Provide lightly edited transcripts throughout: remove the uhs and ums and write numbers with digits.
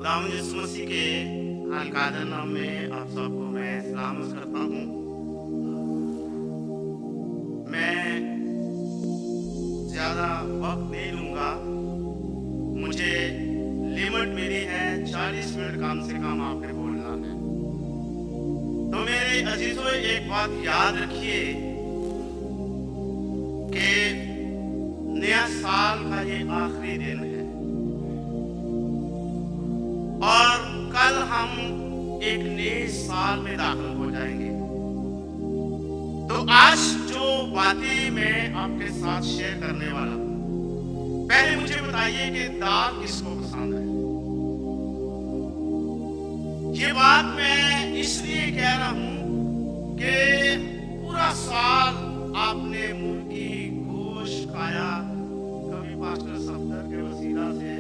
खुदावंद यीशु मसीह के अलकादर नाम में आप सबको मैं सलाम करता हूँ। मैं ज़्यादा वक्त नहीं लूँगा, मुझे लिमिट मेरी है 40 मिनट कम से कम आपने बोलना है। तो मेरे अजीजों, एक बात याद रखिए कि नया साल का ये आखिरी दिन है और कल हम एक नए साल में दाखिल हो जाएंगे। तो आज जो बातें मैं आपके साथ शेयर करने वाला हूं, पहले मुझे बताइए कि दाल किसको पसंद है। ये बात मैं इसलिए कह रहा हूं कि पूरा साल आपने मुर्गी गोश्त खाया, कभी पास्टर सफदर के वसीला से,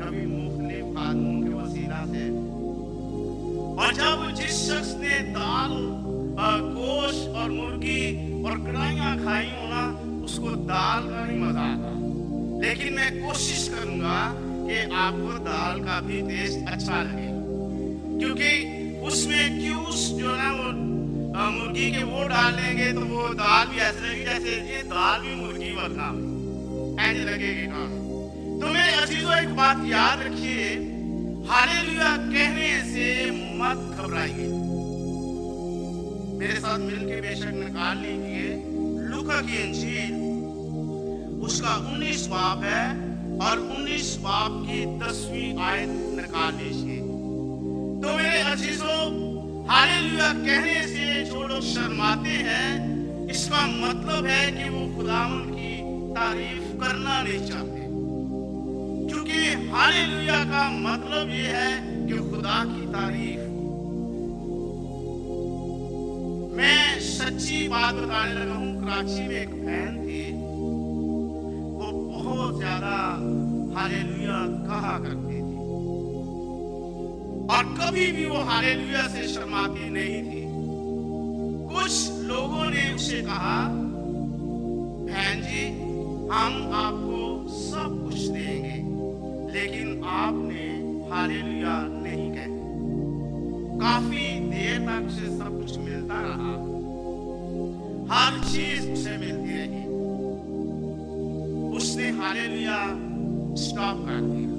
कभी मुख्तलिफ खानों के वसीला से, और जब जिस शख्स ने दाल गोश्त और मुर्गी और कढ़ाइयाँ खाई हो ना, उसको दाल का नहीं मजा आता। लेकिन मैं कोशिश करूंगा कि आपको दाल का भी टेस्ट अच्छा लगे, क्योंकि उसमें क्यूस जो ना वो मुर्गी के वो डालेंगे तो वो दाल भी ऐसे लगेगी जैसे ये दाल भी मुर्गी वाला ऐसे लगेगी ना। तो मेरे अजीजों, एक बात याद रखिए, हालेलुया कहने से मत घबराइए। मेरे साथ मिलके बेशक निकाल लीजिए लूका की इंजील, उसका 19 बाब है और 19 बाब की 10वीं आयत निकाल लीजिए। तो मेरे अजीजों, हालेलुया कहने से जो लोग शर्माते हैं, इसका मतलब है कि वो खुदावंद की तारीफ करना नहीं चाहते, क्योंकि हालेलुया का मतलब ये है कि खुदा की तारीफ। मैं सच्ची बात बताने लगा हूँ। कराची में एक बहन थी, वो बहुत ज्यादा हालेलुया कहा करती थी और कभी भी वो हालेलुया से शर्माती नहीं थी। कुछ लोगों ने उसे कहा, बहन जी, हम आपको सब कुछ देंगे, लेकिन आपने हालेलुया नहीं कहा। काफी देर तक उसे सब कुछ मिलता रहा, हर चीज उसे मिलती रही। उसने हालेलुया स्टॉप कर दिया।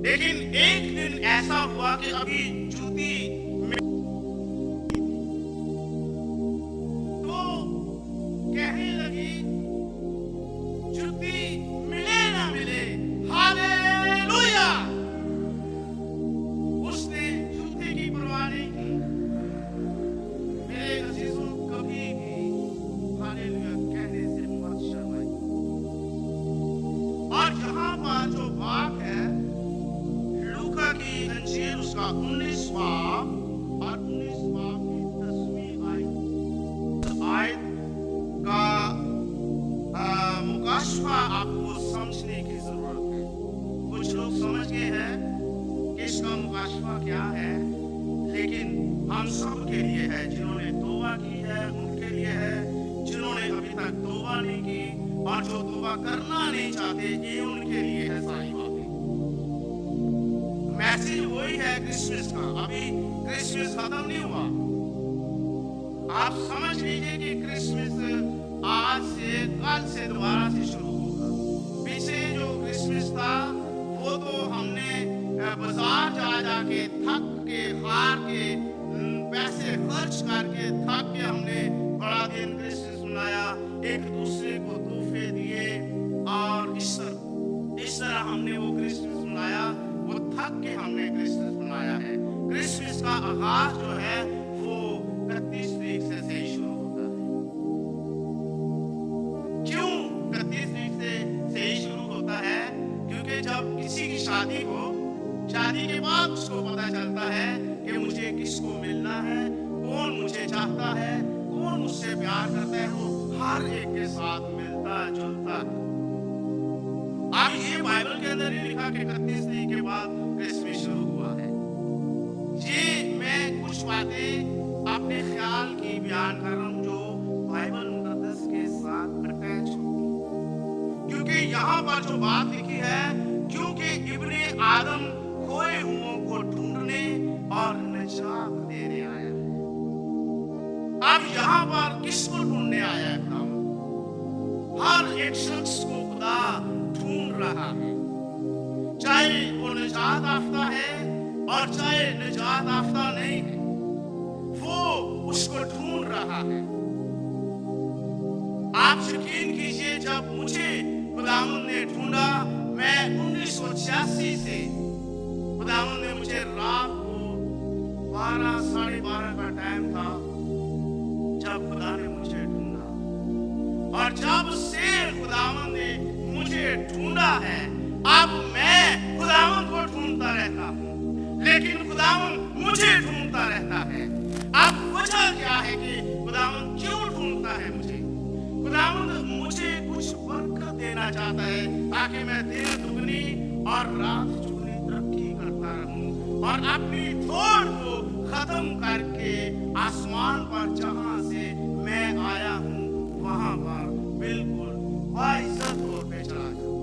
लेकिन एक दिन ऐसा हुआ कि अभी जूती तो कहने लगी, जूती मिले ना मिले, हालेलुया। उसने जूते की परवाह नहीं की। मेरे अजीजों, कभी भी हालेलुया कहने से मत शर्माइए। और यहाँ पर जो बात है लूका की इंजील, उसका 19 बाब और 19 बाब की 10वीं आयत का मुकाशफा आपको समझने की जरूरत है। कुछ लोग समझ गए हैं कि इसका मुकाशफा क्या है, लेकिन हम सब के लिए है। जिन्होंने तौबा की है उनके लिए है, जिन्होंने अभी तक तौबा नहीं की और जो तौबा करना नहीं चाहते, ये उनके लिए है सारी बातें। मैसेज वही है क्रिसमस का। अभी क्रिसमस खत्म नहीं हुआ। आप समझ लीजिए कि क्रिसमस आज से कल से दोबारा से शुरू होगा। पीछे जो क्रिसमस था वो तो हमने बाजार जा जाके थक के हार के पैसे खर्च करके थक के हमने बड़ा दिन क्रिसमस मनाया, एक दूसरे को तोहफे दिए और इस तरह हमने वो क्रिसमस मनाया। वो थक के हमने क्रिसमस मनाया है। क्रिसमस का आगाज जो है वो 31 तारीख से ही शुरू होता है। क्यों 31 तारीख से ही शुरू होता है? क्योंकि जब किसी की शादी हो, शादी के बाद उसको पता चलता है कि मुझे किसको मिलना है, कौन मुझे चाहता है, कौन मुझसे प्यार करता है। वो हर एक के साथ मिलता जुलता है। अब ये बाइबल के अंदर ही लिखा कि 31 तारीख के बाद क्रिसमस शुरू हुआ है। ये मैं कुछ बातें अपने ख्याल की बयान कर रहा हूँ जो बाइबल मुकद्दस के साथ अटैच होती है, क्योंकि यहाँ पर जो बात लिखी है, क्योंकि इब्ने आदम खोए भटके हुओं को ढूंढने और निजात देने आया है। अब यहाँ पर किसको ढूंढने आया है खुदा? हर एक शख्स को खुदा ढूंढ रहा है, चाहे वो निजात याफ्ता है और चाहे निजात याफ्ता नहीं है, वो उसको ढूंढ रहा है। आप यकीन कीजिए, जब मुझे खुदावंद ने ढूंढा, मैं 1986 से खुदावंद ने मुझे रात को 12 साढ़े 12 का टाइम था जब खुदा ने मुझे ढूंढा, और जब से खुदावंद ने मुझे ढूंढा है, अब मैं खुदावंद को ढूंढता रहता हूँ, लेकिन खुदावंद मुझे ढूंढता रहता है। अब वजह क्या है कि खुदावंद क्यों ढूंढता है मुझे? खुदावंद मुझे कुछ बरकत देना चाहता है ताकि मैं दिन दुगनी और रात चुगनी तरक्की करता रहूं और अपनी दौड़ को खत्म करके आसमान पर जहां से मैं आया हूं वहां पर बिल्कुल बाइज्जत तौर पे चला जाऊं।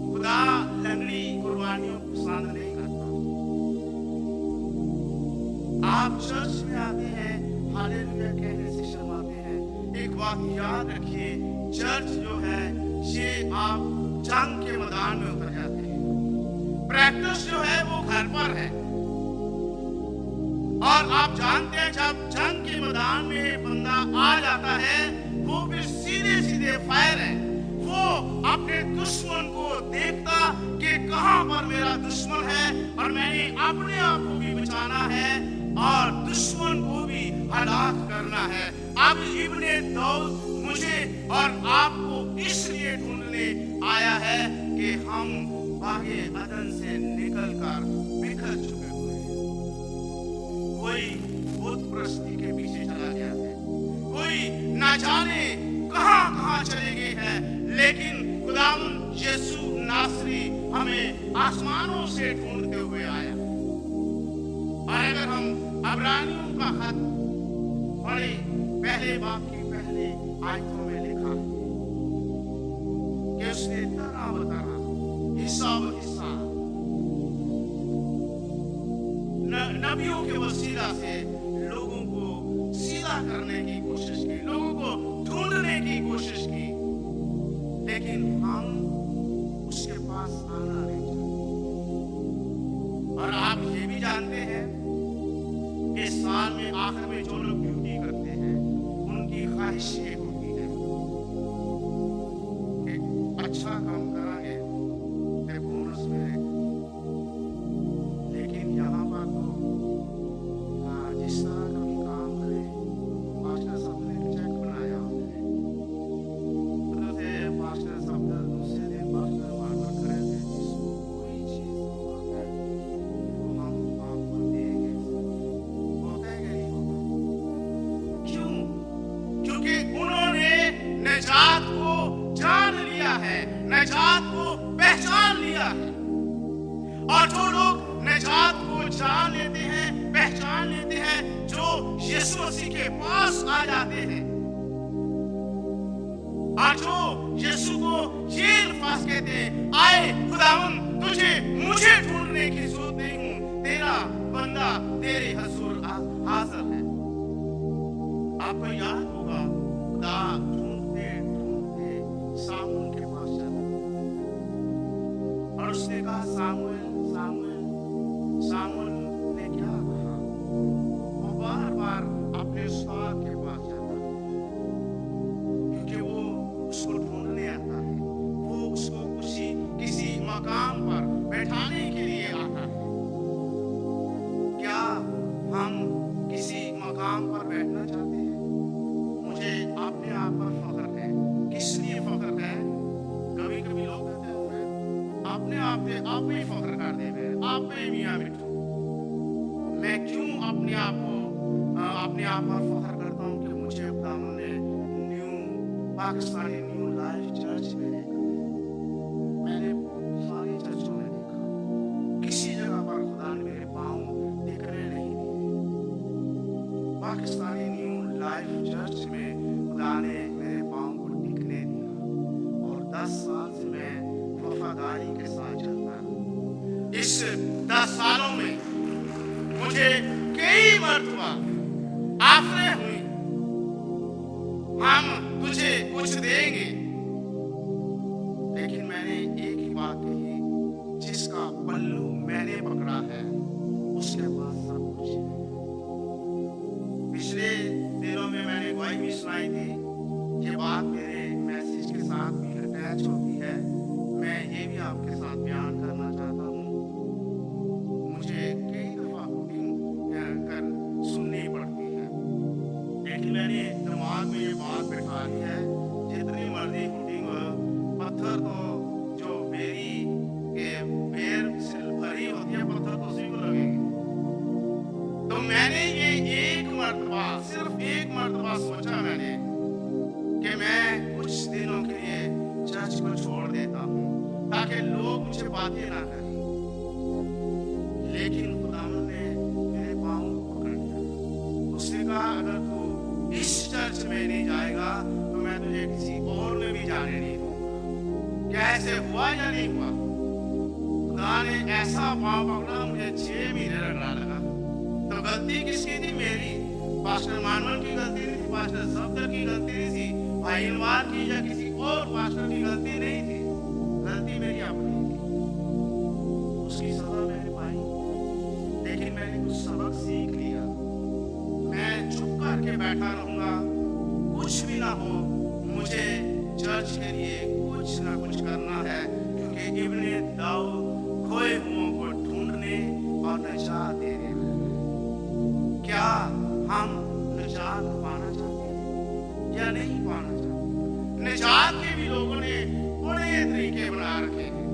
खुदा लंगड़ी कुर्बानियों को पसंद नहीं करता। आप चर्च में आते हैं, हालेलुया कहने से शर्माते हैं। एक बात याद रखिए, चर्च जो है ये आप जंग के मैदान में उतर जाते हैं। प्रैक्टिस जो है वो घर पर है, और आप जानते हैं जब जंग के मैदान में बंदा आ जाता है, वो फिर सीधे सीधे फायर है। वो अपने दुश्मन को देखता कि कहां पर मेरा दुश्मन है और मैंने अपने आप को भी बचाना है और दुश्मन को भी हलाक करना है। अब इब्ने दौद मुझे और आपको इसलिए ढूंढने आया है कि हम बागे अदन से निकलकर बिखर चुके हुए हैं। कोई बुत प्रस्ती के पीछे चला गया है, कोई ना जाने कहां कहां चले गए हैं, लेकिन खुदावंद यीशु नासरी हमें आसमानों से ढूंढते हुए आया। और अगर हम अब्रानियों का खत पढ़े, पहले बाप की पहले आयतों में लिखा है कि उसने तरह बताना हिस्सा ब हिस्सा नबियों के वसीला से लोगों को सीधा करने की कोशिश की, लोगों को ढूंढने की कोशिश की, लेकिन हम उसके पास आना नहीं चाहते। और आप ये भी जानते हैं कि साल में आखिर में जो लोग ड्यूटी करते हैं, उनकी ख्वाहिश ये होती है कि अच्छा काम करांगे तो बोनस मिलेगा। लेकिन यहाँ पर तो जिस तरह का भी काम करें, पास्टर साहब ने चेक बनाया होता है, तो पास्टर साहब दूसरे दिन पास्टर मार्केट करे थे, जिसको कोई चीज जरूरत है वो हम आपको देंगे। होता है कि नहीं होता? क्यों? क्योंकि उन्होंने निजात को जान लिया है, निजात को पहचान लिया है। और जो लोग निजात को जान लेते हैं, पहचान लेते हैं, जो यीशु मसीह के पास आ जाते हैं, और जो यीशु को ये अल्फाज कहते हैं, आए खुदावंद तुझे मुझे ढूंढने की जरूरत नहीं हूं, तेरा बंदा तेरे हुजूर हाजिर है। आपको याद होगा, खुदा ढूंढते ढूंढते सामुएल के पास चला और उसने कहा सामुएल सामुएल। सामुएल ने क्या कहा? वो बार बार अपने उस्ताद के पास जाता है, क्योंकि वो उसको ढूंढने आता है, वो उसको किसी मकाम पर बैठाने के लिए आता है। क्या हम किसी मकाम पर बैठना चाहते हैं? मुझे अपने आप पर फख्र है। किस लिए फख्र है? कभी कभी लोग कहते हैं अपने आप पे आप ही फख्र कर दे, आप पे मियाँ मिठू। मैं क्यों अपने आप पर फख्र करता हूँ कि मुझे खुदावंद ने पाकिस्तानी न्यू लाइफ चर्च में देखा है। मैंने सारी चर्चों में देखा, किसी जगह पर खुदा ने मेरे पाँव टिकने नहीं दिए। पाकिस्तानी न्यू लाइफ चर्च में खुदा ने मेरे पाँव को टिकने दिया, और 10 साल से मैं वफादारी के साथ चलता हूँ। इस 10 सालों में मुझे कई मर्तबा ऑफरें हुई, हम तुझे कुछ देंगे, लेकिन मैंने एक ही बात कही, जिसका पल्लू मैंने पकड़ा है उसके पास सब कुछ है। पिछले दिनों में मैंने गवाही भी सुनाई थी, ये बात मेरे मैसेज के साथ भी अटैच होती है, मैं ये भी आपके साथ बयान करना चाहता हूँ। मुझे कई दफा हुटिंग कर सुननी पड़ती है, लेकिन मैंने दिमाग में ये बात बैठा ली है, जितनी मर्जी हुटिंग हो, पत्थर तो जो बेरी के बेर से भरी होती है, पत्थर तो उसी को लगेगी। तो मैंने ये एक मर्तबा, सिर्फ एक मर्तबा सोचा मैंने कि मैं कुछ दिनों के लिए चर्च को छोड़ देता हूँ ताकि लोग मुझे बातें ना करें, लेकिन खुदावंद ने मेरे पाँव पकड़ लिया। उसने कहा अगर तू इस चर्च में नहीं जाएगा तो मैं तुझे किसी और में भी जाने नहीं दूंगा। क्या ऐसे हुआ या नहीं हुआ? खुदा ने ऐसा पाँव पकड़ा, मुझे 6 महीने रगड़ा लगा। तो गलती किसकी थी? मेरी। पास्टर मानवल की गलती नहीं थी, पास्टर सफदर की गलती नहीं थी, भाई इनवार की या किसी और पास्टर की गलती नहीं थी, गलती मेरी अपनी थी। उसकी सजा मैंने पाई, लेकिन मैंने कुछ सबक सीख लिया। मैं चुप करके बैठा रहूंगा, कुछ भी ना हो, मुझे चर्च के लिए कुछ ना कुछ करना है, क्योंकि इब्ने दाऊद खोए हुओं को ढूंढने और निजात देने में। क्या हम निजात पाना चाहते हैं या नहीं पाना चाहते? निजात के भी लोगों ने बड़े तरीके बना रखे हैं,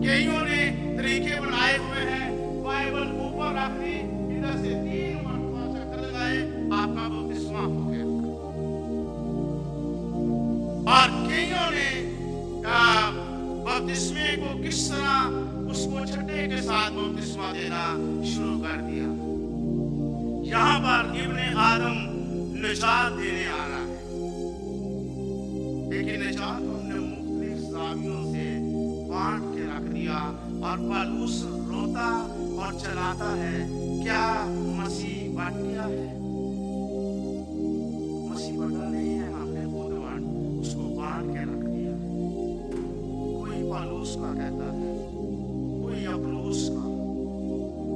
कईयों ने तरीके बनाए हुए हैं, बाइबल ऊपर रख दी, इधर से 3 मरतबा चक्कर लगाए, आपका बपतिस्मा हो गया। और कईयों ने बपतिस्मे को किस तरह उसको छठे के साथ बपतिस्मा देना शुरू कर दिया। यहाँ पर इब्ने आदम निजात देने आ रहा है, लेकिन निजात हमने मुख्तलिफ ज़ावियों से बांट के रख दिया, और पौलुस रोता और चलाता है, क्या मसीह बट गया है? मसीह बटा नहीं है, हमने खुद उसको बांट के रख दिया। कोई पौलुस का कहता है, कोई अपुल्लोस का,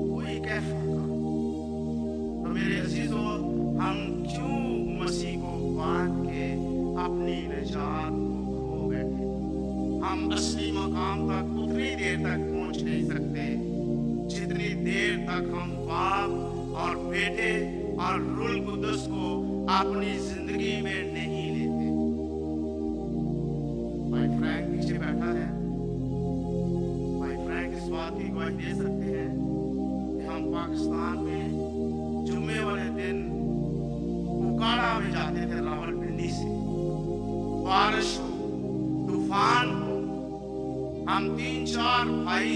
कोई कैफा का। तो मेरे अजीजों, हम क्यों मसीह को बांट के अपनी निजात को खो बैठे? हम असली मकाम तक उतनी देर तक पहुंच नहीं सकते जितनी देर तक हम बाप और बेटे और रूह कुद्दुस को अपनी जिंदगी में नहीं लेते। भाई फ्रैंक पीछे बैठा है, भाई फ्रैंक इस बात की गवाही दे सकते हैं कि हम पाकिस्तान में जुम्मे वाले दिन उकाड़ा में जाते थे, रावलपिंडी से। बारिश हो, तूफान हो, हम 3-4 भाई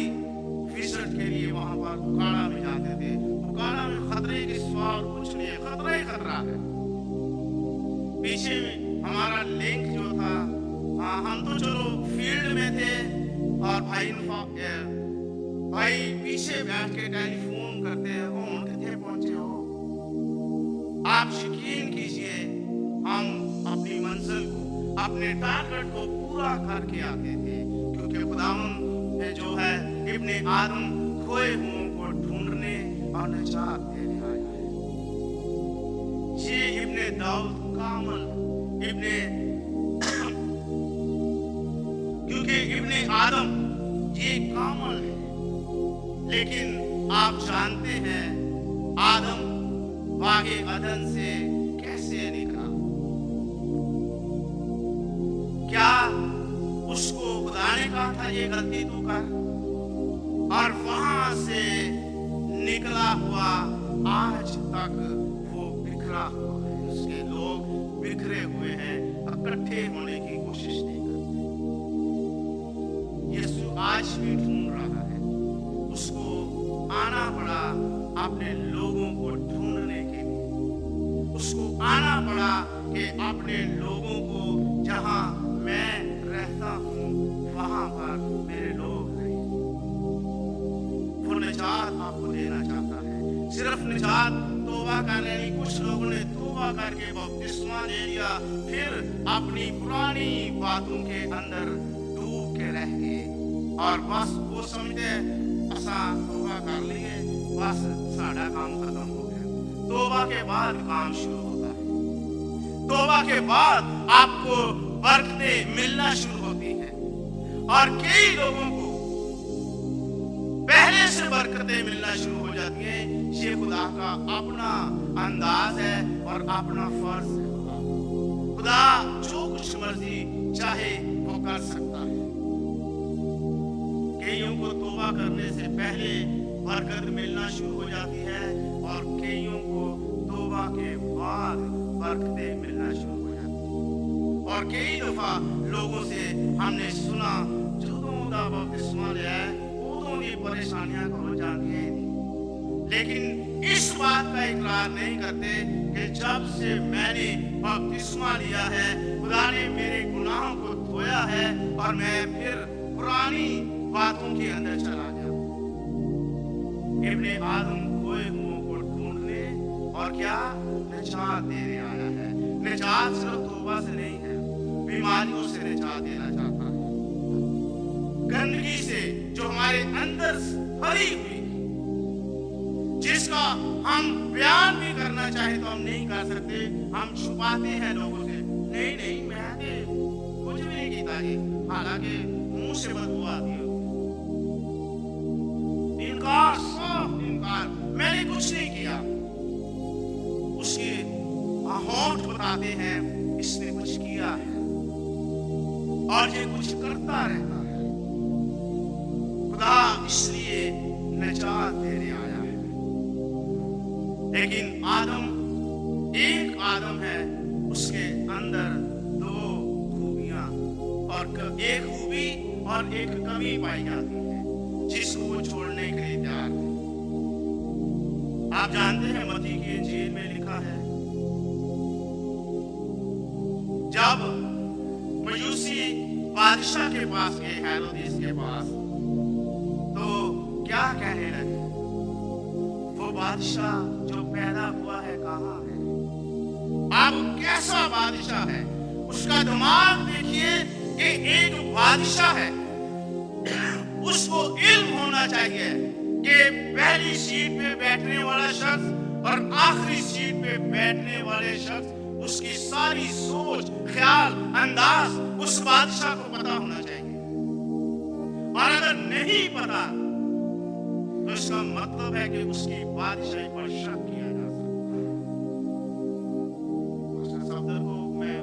विजिट के लिए वहां पर उकाड़ा में जाते थे। उकाड़ा में खतरे के सिवा कुछ नहीं है, खतरा ही खतरा है। पीछे हमारा लिंक जो था, हम तो चलो फील्ड में थे, और भाई पीछे बैठ के टेलीफोन करते हैं, कौन कितने पहुंचे हो? आप यकीन कीजिए, हम अपनी मंजिल को, अपने टारगेट को पूरा करके आते थे, क्योंकि खुदावंद जो है इब्ने आदम खोए हुओं को ढूंढने और निजात देने आया है। ये इब्ने दाऊद कामल, क्योंकि इब्ने आदम ये कामल है, लेकिन आप जानते हैं आदम बागे अदन से कैसे निकला? क्या उसको खुदा ने कहा था ये गलती तू कर, और वहां से निकला हुआ आज तक वो बिखरा हुआ है? उसके लोग बिखरे हुए हैं, इकट्ठे होने की कोशिश नहीं करते। यीशु आज भी ढूंढ रहा है, उसको आना पड़ा अपने लोगों को ढूंढने के लिए। उसको आना पड़ा कि अपने लोगों को, जहां मैं रहता हूं वहां पर मेरे लोग रहे। निजात आपको देना चाहता है। सिर्फ निजात तौबा करने नहीं, कुछ लोगों ने तौबा करके बपतिस्मा ले लिया, फिर अपनी पुरानी बातों के अंदर डूब के रह गए और बस वो समझते असा तौबा कर लिए, बस साड़ा काम खत्म हो गया। तौबा के बाद काम शुरू होता है। तौबा के बाद आपको बरकतें मिलना शुरू होती हैं और कई लोगों को पहले से बरकतें मिलना शुरू हो जाती हैं। ये खुदा का अपना अंदाज है और अपना फर्ज है। खुदा जो कुछ मर्जी चाहे वो कर सकता है। कईयों को तौबा करने से पहले बरकत मिलना शुरू हो जाती है और कईयों को तौबा के बाद बरकतें मिलना शुरू हो जाती है। और कई दफा लोगों से हमने सुना जो बपतिस्मा लिया है उदों दी परेशानियां हो जाती हैं, लेकिन इस बात का इकरार नहीं करते कि जब से मैंने बपतिस्मा लिया है खुदा ने मेरे गुनाहों को धोया है और मैं फिर पुरानी बातों के अंदर चला गया। इब्ने आदम खोए हुओं को ढूंढने और क्या निजात देने आया है। निजात सिर्फ तौबा से नहीं है, बीमारियों से निजात देना चाहता है, गंदगी से जो हमारे अंदर भरी हुई, जिसका हम बयान भी करना चाहे तो हम नहीं कर सकते। हम छुपाते हैं लोगों से, नहीं नहीं मैं कुछ भी नहीं किया जी, हालांकि मुंह से बदबू आती है। इनकार, साफ इनकार, मैंने कुछ नहीं किया। उसके होंठ बताते हैं इसने कुछ किया है और ये कुछ करता रहता है। खुदा इसलिए निजात देने आया है। लेकिन आदम एक आदम है, उसके अंदर दो खूबियां और एक खूबी और एक कमी पाई जाती है जिसको वो छोड़ने के लिए तैयार थे। आप जानते हैं मत्ती की इंजील में लिखा है जब मजूसी बादशाह के पास गए, हेरोदेस के पास, तो क्या कहने लगे, वो बादशाह जो पैदा हुआ है कहाँ है? अब कैसा बादशाह है, उसका दिमाग देखिए कि एक बादशाह है, उसको इल्म होना चाहिए कि पहली सीट पे बैठने वाला शख्स और आखिरी सीट पे बैठने वाले शख्स, उसकी सारी सोच, ख्याल, अंदाज उस बादशाह को पता होना चाहिए। और अगर नहीं पता तो इसका मतलब है कि उसकी बादशाही पर शक किया जा सकता है। पास्टर सफदर को मैं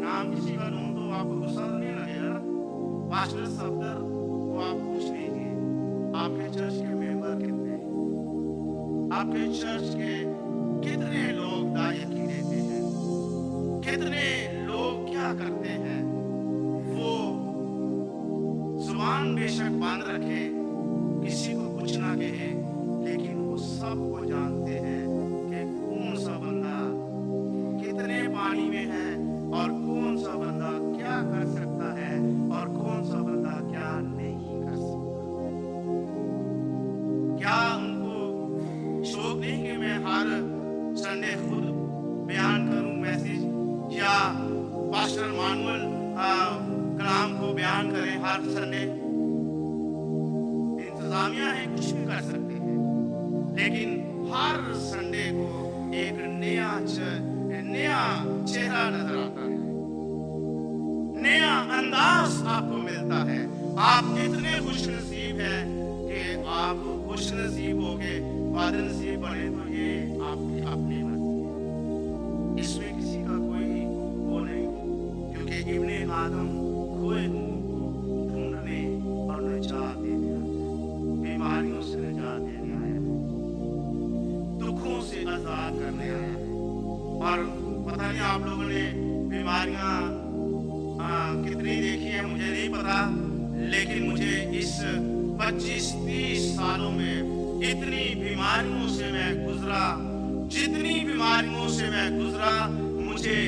नाम किसी का लूं तो आपको गुस्सा नहीं लगेगा ना? पास्टर सफदर को आप पूछ लीजिए आपके चर्च के मेंबर कितने हैं, आपके चर्च के कितने लोग दायकी देते हैं, कितने लोग क्या करते हैं। वो जुबान बेशक बंद रखे, किसी को कुछ ना कहे, लेकिन वो सबको जानते हैं कि कौन सा बंदा कितने पानी में है और कौन सा बंदा क्या कर सकता है और कौन सा बंदा क्या नहीं कर सकता। क्या उनको शौक नहीं कि मैं हर संडे खुद बयान करूं मैसेज, या पास्टर मानुअल कलाम को बयान करें हर संडे? इंतजामिया है, कुछ भी कर सकते हैं, लेकिन हर संडे को एक नया चेहरा नजर आता है, नया अंदाज आपको मिलता है। आप इतने खुशनसीब हैं कि आप खुशनसीब हो के बदनसीब बने तो ये आपकी अपनी मर्जी है, इसमें किसी का कोई वो नहीं, क्योंकि इब्ने आदम खोए हुओं को ढूंढने और निजात देने आया है, बीमारियों से निजात देने आया है, दुखों से आजाद करने आया है। और पता नहीं आप लोगों ने बीमारियां कितनी देखी है मुझे नहीं पता, लेकिन मुझे इस 25-30 सालों में इतनी बीमारियों से मैं गुजरा, जितनी बीमारियों से मैं गुजरा, मुझे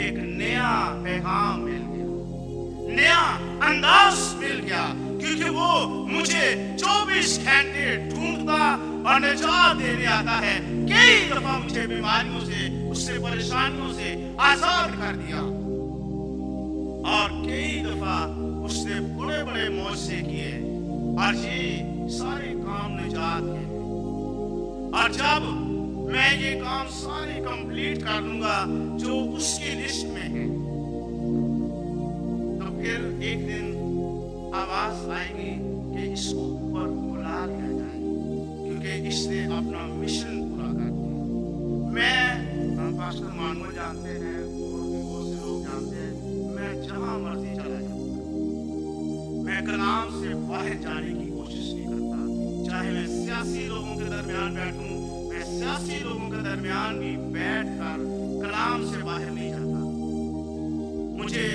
एक नया पैगाम मिल गया, नया अंदाज मिल गया, क्योंकि वो मुझे 24 घंटे ढूंढता और निजात देने आता है। कई दफा मुझे बीमारियों से, उससे परेशानियों से आजाद कर दिया, और कई दफा उसने बड़े बड़े मौजे किए, और ये सारे काम निजात के। और जब मैं ये काम सारे कंप्लीट कर लूंगा जो उसकी लिस्ट में है, तो फिर एक दिन आवाज आएगी कि इसको ऊपर बुला लिया जाए, क्योंकि इसने अपना मिशन पूरा कर दिया। मैं पास्टर मानव जानते हैं और भी बहुत से लोग जानते हैं, मैं जहां मर्जी चला जाऊं, मैं कलाम से बाहर जाने की कोशिश नहीं करता। चाहे मैं सियासी लोगों के दरमियान बैठूं, मैं सियासी लोगों के दरमियान भी बैठकर कलाम से बाहर नहीं जाता। मुझे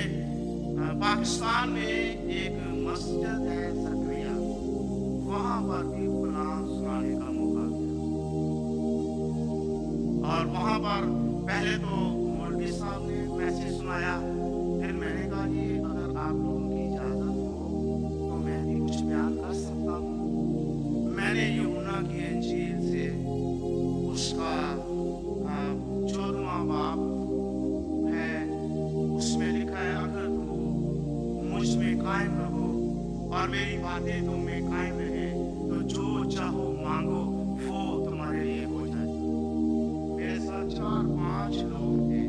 पाकिस्तान में एक मस्जिद है सकरिया, वहां पर भी कलाम सुनाने का मौका मिला, और वहां पर पहले तो मौलवी साहब ने मैसेज सुनाया, फिर मैंने कहा कि अगर आप लोगों की इजाजत हो तो मैं भी कुछ बयान कर सकता हूँ। मैंने यूहन्ना की इंजील से उसका 14वां बाब है, उसमें लिखा है, अगर तू मुझ में कायम रहो और मेरी बातें तुम में कायम रहे तो जो चाहो मांगो वो तुम्हारे लिए हो जाएगा। मेरे साथ 4-5 लोग थे,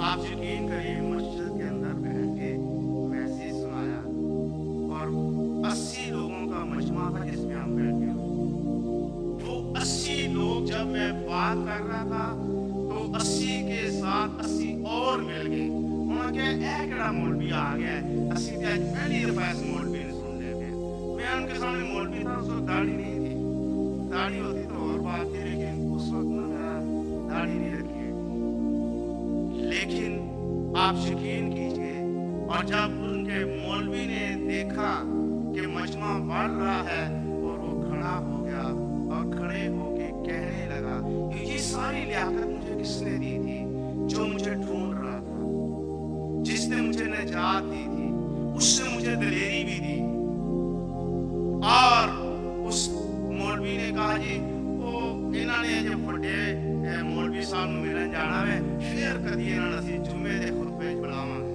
आप यकीन करिए मस्जिद के अंदर बैठ के मैसेज सुनाया, और 80 लोगों का मजमा था जिसमें हम बैठे हुए। वो 80 लोग जब मैं बात कर रहा था तो 80 के साथ 80 और मिल गए। उन्होंने कहा एकड़ा मौलवी आ गया है, असी तो आज पहली दफा इस मौलवी ने सुन ले गए। मैं उनके सामने मौलवी था, उसको दाढ़ी नहीं थी, दाढ़ी होती तो और बात थी, लेकिन उस वक्त ना मेरा दाढ़ी नहीं रखी है। लेकिन आप यकीन कीजिए, और जब उनके मौलवी ने देखा कि मजमा बढ़ रहा है, और वो खड़ा हो गया और खड़े होके कहने लगा, ये सारी लियाकत मुझे किसने दी थी? जो मुझे ढूंढ रहा था, जिसने मुझे निजात दी थी, उसने मुझे दिलेरी भी दी। और उस मौलवी ने कहा, जी वो इन्होंने जब बड़े मौलवी साहब ਨੂੰ मिलन जाना है, फिर कभी इन्होंने असी जुम्मे के खुतबे बुलावांगे।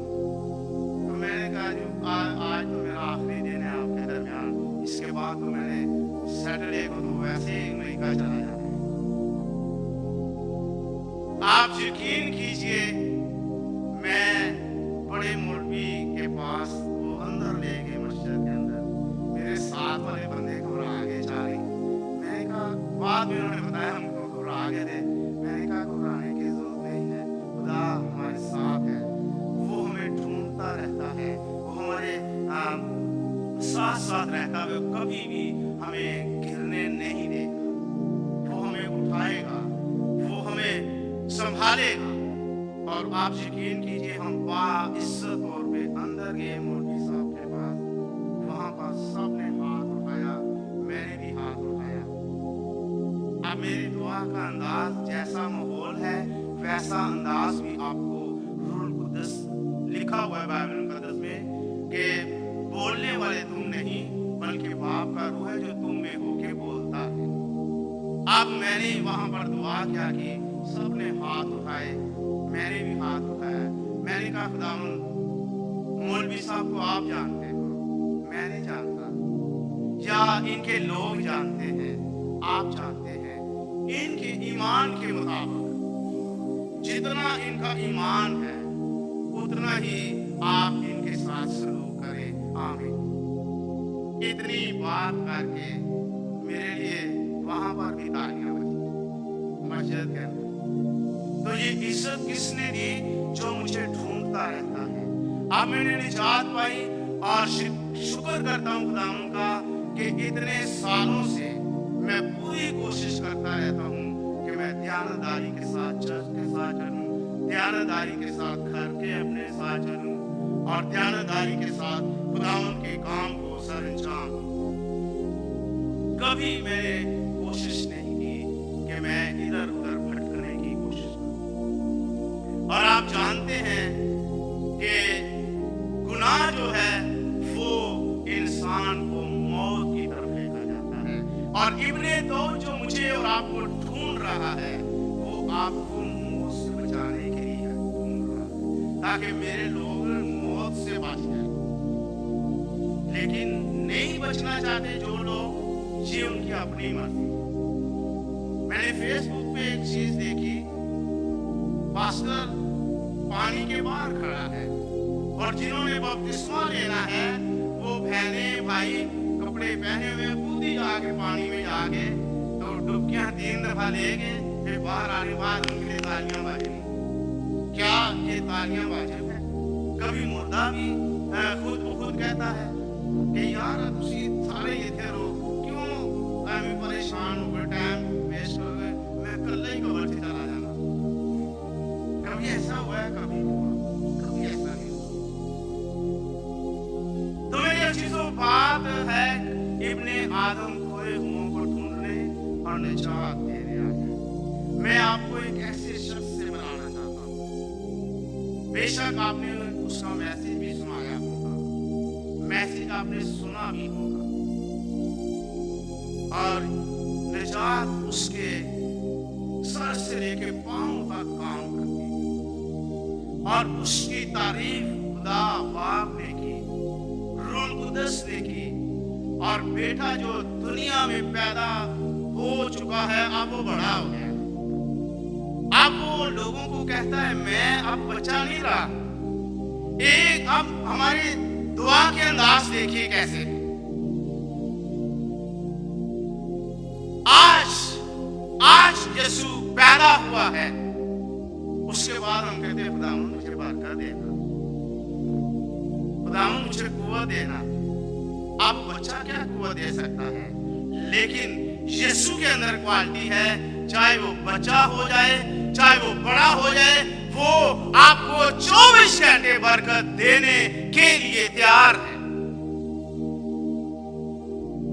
तो मैंने कहा, जी आज तो मेरा आखिरी दिन है आपके दरमियान, इसके बाद तो मैंने सैटरडे को तो वैसे ही अमेरिका चला जाना है। आप यकीन कीजिए, मैं बड़े मौलवी के पास वो अंदर ले गए मस्जिद के अंदर, मेरे साथ वाले बंदे घबरा गए सारे। मैंने कहा, बाद में उन्होंने बताया हमको घबरा गए थे। मैंने कहा घबराने की जरूरत नहीं है, खुदा हमारे साथ है, वो हमें ढूंढता रहता है, वो हमारे साथ साथ रहता है, कभी भी हमें गिरने नहीं देगा, वो हमें उठाएगा, वो हमें संभालेगा। और आप यकीन कीजिए, हम बाइज्जत तौर पे अंदर गए मौलवी साहब के पास, वहां पर सबने हाथ उठाया, मैंने भी हाथ उठाया। अब मेरी दुआ का अंदाज जैसा माहौल है, वैसा अंदाज भी आपको रूहुल कुद्दस लिखा हुआ है बाइबल मुकद्दस में कि बोलने वाले तुम नहीं बल्कि बाप का रूह है जो तुम में होके बोलता है। अब मैंने वहां पर दुआ किया कि सबने हाथ उठाए, मैंने भी हाथ उठाया। मैंने कहा, खुदावंद मौलवी साहब को आप जानते हो, मैं नहीं जानता, या इनके लोग जानते हैं, आप जानते हैं। इनके ईमान के मुताबिक जितना इनका ईमान है उतना ही आप इनके साथ सलूक करें। आमीन। इतनी बात करके मेरे लिए वहां पर भी तालियां बजी मस्जिद के अंदर। तो ये इज्जत किसने दी? जो मुझे ढूंढता रहता है। अब मैंने निजात पाई और शुक्र करता हूँ खुदावंद का कि इतने सालों से मैं पूरी कोशिश करता रहता हूँ कि मैं दयानतदारी के साथ चर्च के साथ चलूँ, दयानतदारी के साथ घर के अपने साथ चलूँ, और दयानतदारी के साथ खुदावंद के काम को सर अंजाम दूं। कभी मैंने कोशिश नहीं की कि मैं इधर उधर भटकने की कोशिश करूं। और आप जानते हैं कि गुनाह जो है वो मौत की तरफ लेकर जाता है। और इब्ने दौद जो मुझे और आपको ढूंढ रहा है, वो आपको मौत से बचाने के लिए ढूंढ रहा है, ताकि मेरे लोग मौत से बच जाए। लेकिन नहीं बचना चाहते जो लोग, ये उनकी अपनी मर्जी। मैंने फेसबुक पे एक चीज देखी, पास्टर पानी के बाहर खड़ा है और जिन्होंने बपतिस्मा लेना है वो बहनें भाई कपड़े पहने हुए कूदी जाके पानी में जाके तो डुबकियां 3 दफा लेके फिर बाहर आने के बाद उनके लिए तालियां बाजेंगी। क्या ये तालियां वाजिब है? कभी मुर्दा भी खुद ब खुद कहता है कि यार तुसी सारे इतने रहो, क्यों मैं परेशान हो गए, टाइम वेस्ट हो गए, मैं कल ही कबर से चला जाना। कभी ऐसा हुआ है? कभी ऐसा नहीं हुआ। तो मेरी चीजों बात है, इब्ने आदम खोए हुओं को ढूंढने और निजात देने आया। मैं आपको एक ऐसे शख्स से बनाना चाहता हूँ। बेशक आपने उसका मैसेज भी सुनाया होगा, मैसेज आपने सुना भी होगा, और निजात उसके सर से लेके पांव तक काम करती है। और उसकी तारीफ खुदा बाप ने की, रूह कुदस ने की, और बेटा जो दुनिया में पैदा हो चुका है अब वो बड़ा हो गया, अब वो लोगों को कहता है मैं अब बच्चा नहीं रहा। एक अब हमारी दुआ के अंदाज देखिए कैसे है। आज यीशु पैदा हुआ है, उसके बाद हम कहते हैं खुदावन मुझे बरकत देना, खुदावन मुझे कुव्वत देना। अब बच्चा क्या कुव्वत दे सकता है? लेकिन यीशु के अंदर क्वालिटी है, चाहे वो बच्चा हो जाए चाहे वो बड़ा हो जाए, वो आपको 24 घंटे बरकत देने के लिए तैयार है।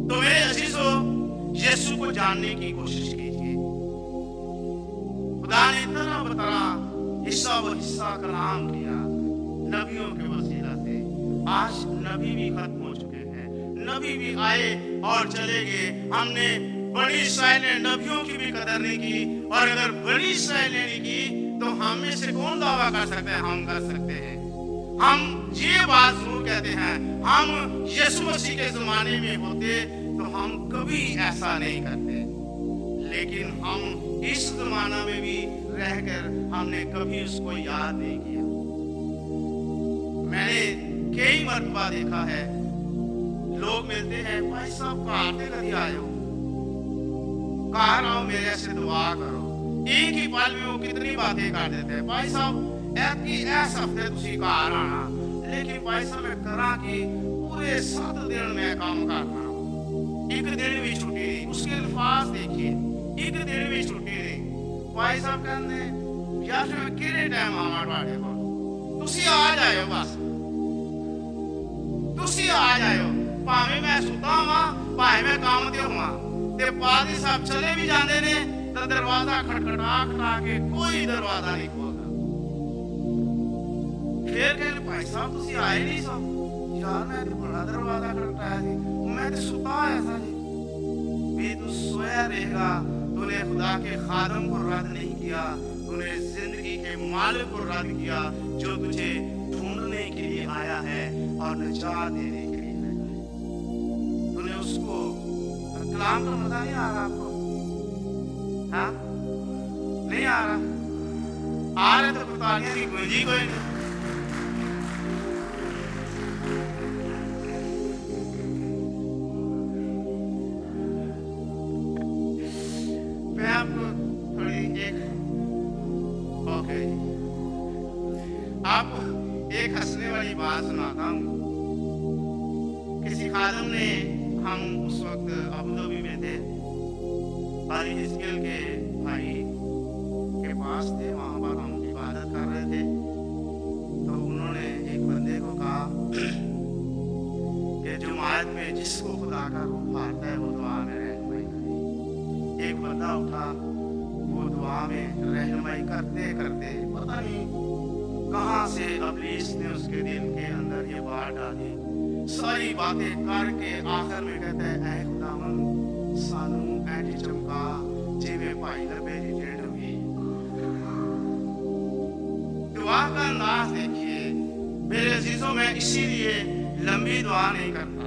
तो मेरे अजीजों, यीशु को जानने की कोशिश कीजिए। खुदा ने तरह बतरा हिस्सा व हिस्सा कलाम किया नबियों के वसीला से। आज नबी भी खत्म हो चुके हैं, नबी भी आए और चले गए। हमने बनी इस्राएल ने नबियों की भी कदर नहीं की, और अगर बनी इस्राएल ने नहीं की तो हम में से कौन दावा कर सकता है? हम कर सकते हैं। हम ये बात जरूर कहते हैं, हम यीशु मसीह के जमाने में होते तो हम कभी ऐसा नहीं करते, लेकिन हम इस जमाना में भी रहकर हमने कभी उसको याद नहीं किया। मैंने कई मरतबा देखा है, लोग मिलते हैं, भाई साहब कहाँ कभी आए हो, कहाँ आओ मेरे से दुआ करो। एक ही पल में वो कितनी बातें कर देते हैं, भाई साहब ऐस हफ्ते तुसी घर आना, लेकिन भाई साहब मैं करा कि पूरे 7 दिन मैं काम करना, एक दिन भी छुट्टी नहीं। उसके अल्फाज देखिए, एक दिन भी छुट्टी नहीं। भाई साहब कहते यार फिर मैं किहड़े टाइम आवां तुहाडे कोल, तुसी आ जाओ, बस तुसी आ जाओ, भावें मैं सुता होवां भावें मैं काम ते होवां। ते पादी साहब चले भी जाते ने तो दरवाजा खटखटा के कोई दरवाजा नहीं खोलता। फिर कहते भाई साहब तुसी आए नहीं सो। यार मैं तो बड़ा दरवाजा खटखटाया थी, मैं तो सुता ऐसा जी। भी तू सोया रहेगा, तूने खुदा के खादम को रद्द नहीं किया, तूने जिंदगी के मालिक को रद्द किया जो तुझे ढूंढने के लिए आया है और निजात देने के लिए आया है। तूने उसको कलाम का मजा नहीं आ रहा आपको? हाँ नहीं आ रहा? आ रहे तो तालियां की गूंजी कोई नहीं। मैं आपको थोड़ी आपको एक हंसने वाली बात सुनाता हूँ। किसी खादम ने, हम उस वक्त अबुधाबी में थे, बारी हिस्केल के भाई के पास थे, वहां पर हम इबादत कर रहे थे। तो उन्होंने एक बंदे को कहा कि जुमात में जिसको खुदा का रूह आता है वो दुआ में रहनुमाई करे। एक बंदा उठा, वो दुआ में रहनुमाई करते करते पता नहीं कहां से इब्लीस ने उसके दिल के अंदर ये बात डाली, सारी बातें करके आखिर में कहता है, ऐ खुदावन सानू ऐटी चमका जिवें भाई लबे दी डेढ़ हुई। दुआ का अंदाज देखिए मेरे अजीजों, मैं इसीलिए लंबी दुआ नहीं करता,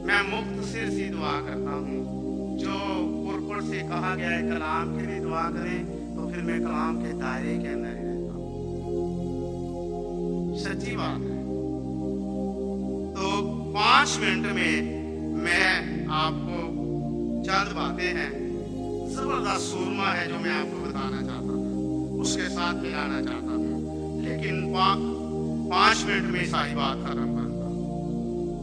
मैं मुख्तसर सी दुआ करता हूँ। जो पुरपुर से कहा गया है कलाम के लिए दुआ करें, तो फिर मैं कलाम के दायरे के अंदर ही रहता हूँ, सच्ची बात है। तो 5 मिनट में मैं आपको चंद बातें हैं, जबरदस्त सूरमा है जो मैं आपको बताना चाहता हूँ, उसके साथ मिलाना चाहता हूँ, लेकिन 5 मिनट में सारी बात खत्म करूंगा,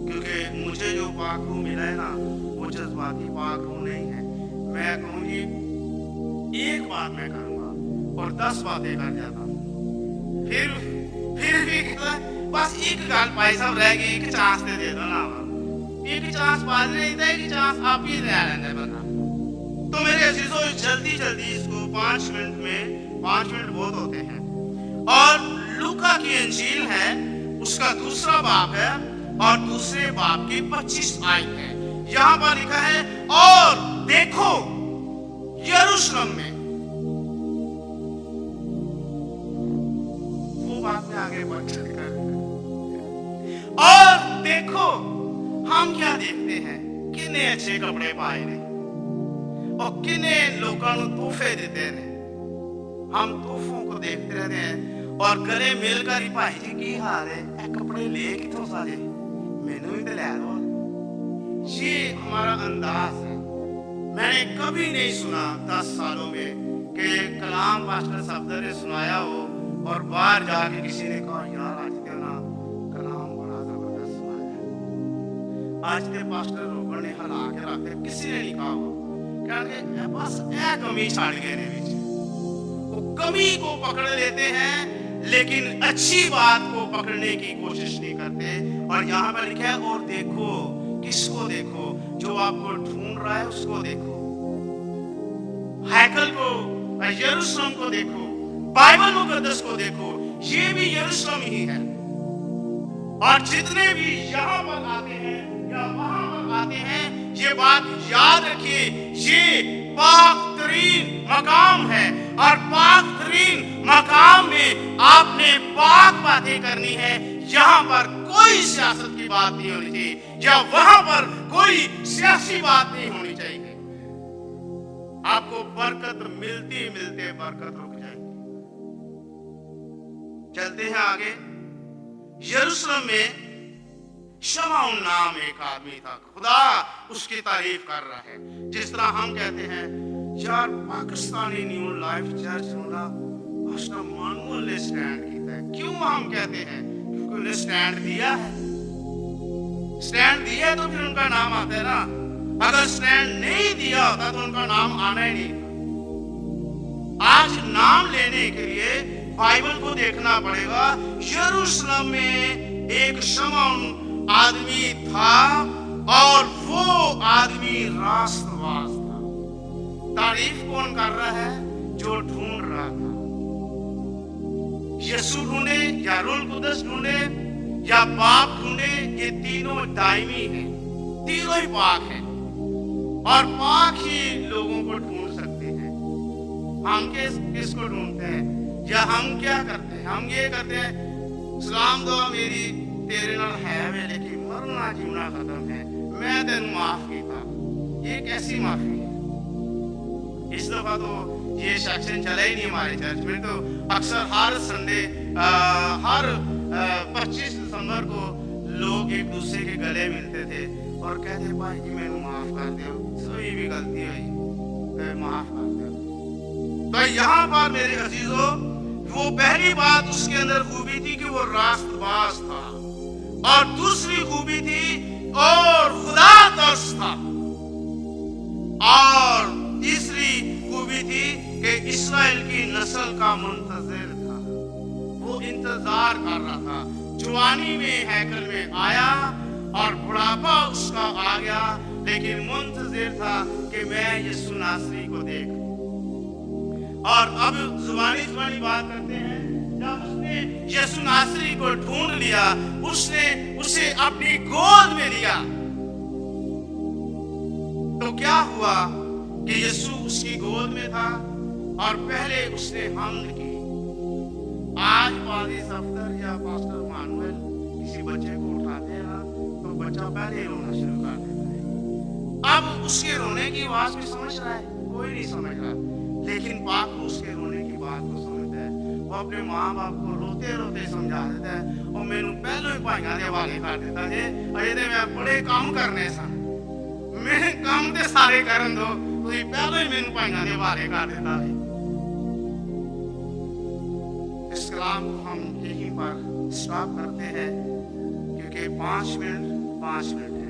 क्योंकि मुझे जो पाक रूह मिला है ना, वो जज्बाती पाक रूह नहीं है। मैं कहूँगी एक बात मैं करूंगा और 10 बातें कर जाता हूँ, फिर भी बस एक गल भाई साहब रह गई, एक चांस दे दो ना, एक चांस बाद नहीं था, एक चांस आप ही ले लेंगे बता। तो मेरे अजीजों जल्दी इसको 5 मिनट में, 5 मिनट बहुत होते हैं। और लूका की इंजील है, उसका दूसरा बाब है और दूसरे बाब की 25 आयत है। यहाँ पर लिखा है, और देखो यरूशलेम में, वो बात में आगे बढ़ कर, और देखो हम क्या देखते हैं, कितने अच्छे कपड़े पाए ने और कितने लोगों को तोहफे देते हैं। हम तोहफों को देखते रहते हैं और गले मिलकर ही, भाई जी की हाल है, कपड़े ले कितों सारे, मैनू भी तो ले दो। ये हमारा अंदाज है। मैंने कभी नहीं सुना 10 सालों में कि कलाम पास्टर सफदर ने सुनाया हो और बाहर जाके किसी ने कहा, यार आज के ना कलाम बड़ा जबरदस्त सुनाया, आज के पास्टर रोकड़ ने हला के रखते, किसी ने नहीं कहा हो, क्योंकि बस ए कमी छाड़ गए ने बीच, वो कमी को पकड़ लेते हैं लेकिन अच्छी बात को पकड़ने की कोशिश नहीं करते। और यहाँ पर लिखा है, और देखो, किसको देखो? जो आपको ढूंढ रहा है उसको देखो, हैकल को, यरूशलेम को देखो, बाइबल मुकद्दस को देखो, ये भी यरूशलेम ही है। और जितने भी यहाँ पर आते हैं या वहां पर आते हैं, ये बात याद रखिए, ये पाक तरीन मकाम है और पाक तरीन मकाम में आपने पाक बातें करनी है। यहाँ पर कोई सियासत की बात नहीं होनी चाहिए या वहां पर कोई सियासी बात नहीं होनी चाहिए। आपको बरकत मिलते मिलते बरकत रुक जाएगी। चलते हैं आगे। यरूशलेम में शमाउन नाम एक आदमी था, खुदा उसकी तारीफ कर रहा है। जिस तरह हम कहते हैं, यार पाकिस्तानी न्यू लाइफ चर्च होना पास्टर मानूअल ने स्टैंड किया है। क्यों हम कहते हैं? क्योंकि उन्हें स्टैंड दिया है। स्टैंड दिया है तो फिर उनका नाम आता है ना। अगर स्टैंड नहीं दिया होता तो उनका नाम आना ही नहीं था। आज नाम लेने के लिए बाइबल को देखना पड़ेगा। यरूशलेम में एक शमौन आदमी था और वो आदमी रास्तबाज था। तारीफ कौन कर रहा है? जो ढूंढ रहा था। यीशु ढूंढे या रूह कुदस ढूंढे या बाप ढूंढे, ये तीनों दायमी हैं, तीनों ही पाक हैं और पाक ही लोगों को ढूंढ सकते हैं। हम किसको ढूंढते हैं या हम क्या करते हैं? हम ये करते हैं, सलाम दुआ मेरी तेरे नाल है वे, लेकिन मरना जीवना खत्म है, मैं तेन माफ किया। ये कैसी माफी है? इस दफा तो ये सेक्शन चला ही नहीं हमारे चर्च में। तो अक्सर हर संडे, हर 25 दिसंबर को लोग एक दूसरे के गले मिलते थे और कहते, भाई जी मैंने माफ कर दो, कोई भी गलती हुई तो माफ कर दो। तो यहाँ पर मेरे अजीजों, वो पहली बात उसके अंदर खूबी थी कि वो रास्तबाज था, और दूसरी खूबी थी और खुदा दोस्त था, और तीसरी खूबी थी कि इस्राएल की नस्ल का मुंतजिर था। वो इंतजार कर रहा था। जवानी में हैकल में आया और बुढ़ापा उसका आ गया, लेकिन मुंतजिर था कि मैं यीशु नासरी को देखूं। और अब जुबानी बात करते हैं, जब उसने यीशु नासरी को ढूंढ लिया, उसने उसे अपनी गोद में लिया। तो क्या हुआ कि यीशु उसकी गोद में था और पहले उसने हमल की। आज पादी सफ्तर या पास्टर मानुएल किसी बच्चे को उठाते हैं ना, तो बच्चा पहले ही रोना शुरू कर देता है। अब उसके रोने की आवाज भी समझ रहा है? कोई नहीं समझ रहा, लेकिन बाप को उसके रोने की बात को समझता है। वो अपने माँ बाप को रोते रोते समझा देता है, और मैनू पहले ही भाइयों के हवाले कर देता है, अजे मैं बड़े काम करने सन, मेरे काम ते सारे करन दो, तुसीं पहले ही मैनू भाइयों के हवाले कर देता है। इस कलाम को हम यहीं पर स्टॉप करते हैं, क्योंकि 5 मिनट है।